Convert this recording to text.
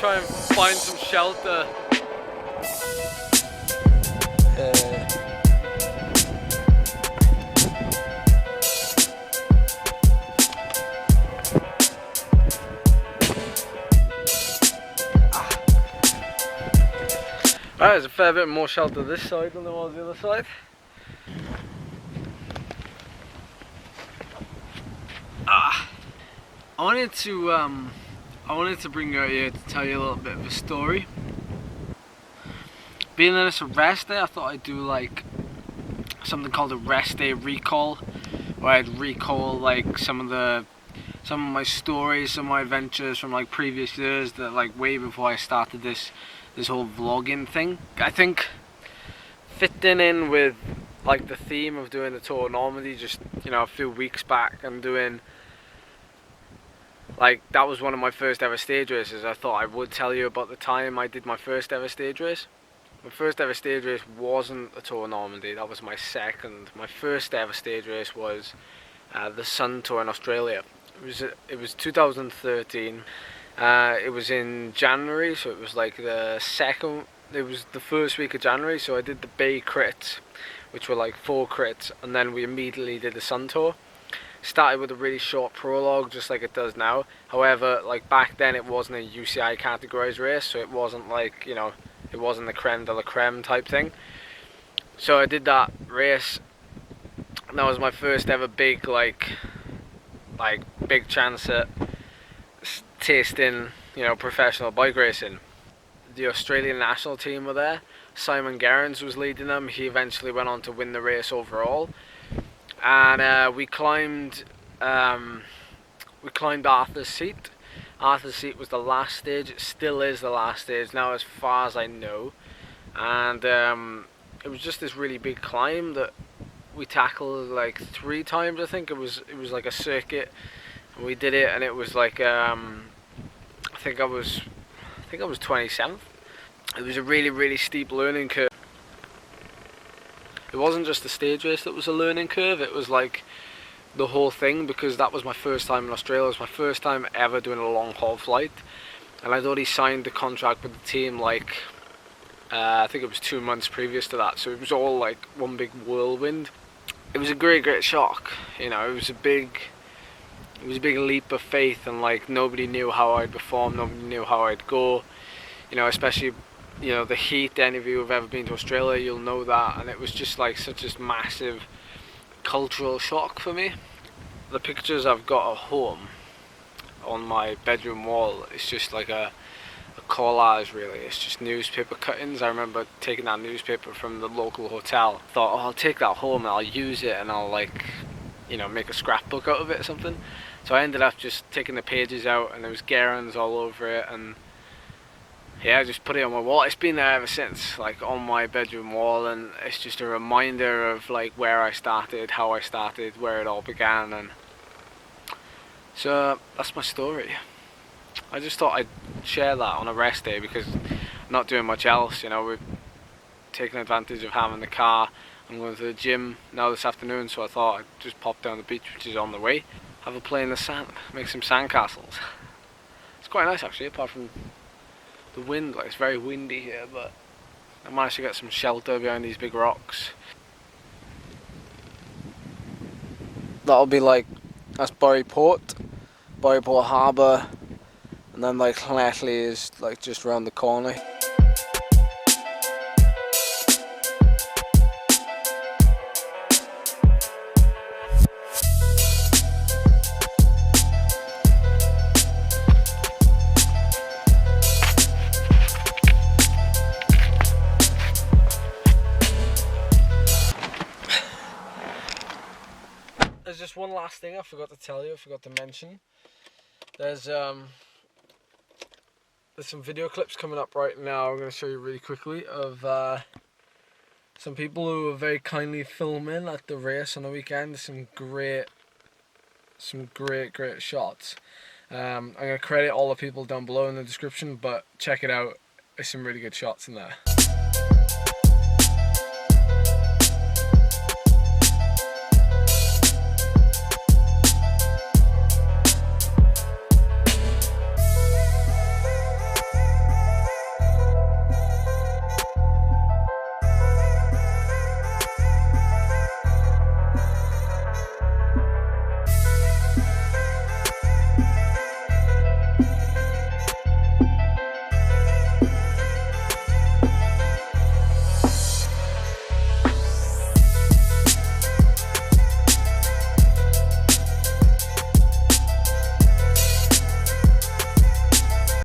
try and find some shelter. Right, there's a fair bit more shelter this side than there was the other side. I wanted to bring you out here to tell you a little bit of a story. Being that it's a rest day, I thought I'd do like something called a rest day recall, where I'd recall like some of my stories, some of my adventures from like previous years, that like way before I started this whole vlogging thing. I think fitting in with like the theme of doing the Tour of Normandy just, you know, a few weeks back, and doing like, that was one of my first ever stage races. I thought I would tell you about the time I did my first ever stage race. My first ever stage race wasn't the Tour of Normandy, that was my second. My first ever stage race was the Sun Tour in Australia. It was 2013. It was in January, so it was like it was the first week of January, so I did the Bay crits, which were like 4 crits, and then we immediately did the Sun Tour. Started with a really short prologue, just like it does now. However, like back then it wasn't a UCI categorized race, so it wasn't like, you know, it wasn't the creme de la creme type thing. So I did that race, and that was my first ever big big chance at tasting, you know, professional bike racing. The Australian national team were there. Simon Gerrans was leading them. He eventually went on to win the race overall. And we climbed Arthur's Seat. Arthur's Seat was the last stage. It still is the last stage now, as far as I know. And it was just this really big climb that we tackled like 3 times. I think it was like a circuit, and we did it, and it was like I think I was 27th. It was a really steep learning curve. It wasn't just the stage race that was a learning curve, it was like the whole thing, because that was my first time in Australia. It was my first time ever doing a long haul flight, and I'd already signed the contract with the team like I think it was 2 months previous to that, so it was all like one big whirlwind. It was a great shock, you know. It was a big leap of faith, and like nobody knew how I'd perform, nobody knew how I'd go, you know, especially, you know, the heat. Any of you who've ever been to Australia, you'll know that, and it was just like such a massive cultural shock for me. The pictures I've got at home on my bedroom wall, it's just like a collage really. It's just newspaper cuttings. I remember taking that newspaper from the local hotel, thought, oh, I'll take that home and I'll use it, and I'll like, you know, make a scrapbook out of it or something. So I ended up just taking the pages out, and there was Gerrans all over it, and yeah, I just put it on my wall. It's been there ever since, like on my bedroom wall, and it's just a reminder of like where I started, how I started, where it all began. And so that's my story. I just thought I'd share that on a rest day, because I'm not doing much else, you know. We're taking advantage of having the car. I'm going to the gym now this afternoon, so I thought I'd just pop down the beach, which is on the way, have a play in the sand, make some sandcastles. It's quite nice actually, apart from the wind. Like, it's very windy here, but I managed to get some shelter behind these big rocks. That'll be like, that's Bury Port Harbour, and then like Llanelli is like just around the corner. There's just one last thing I forgot to tell you, I forgot to mention. There's some video clips coming up right now. I'm going to show you really quickly of some people who are very kindly filming at the race on the weekend. Some great shots. I'm going to credit all the people down below in the description, but check it out. There's some really good shots in there.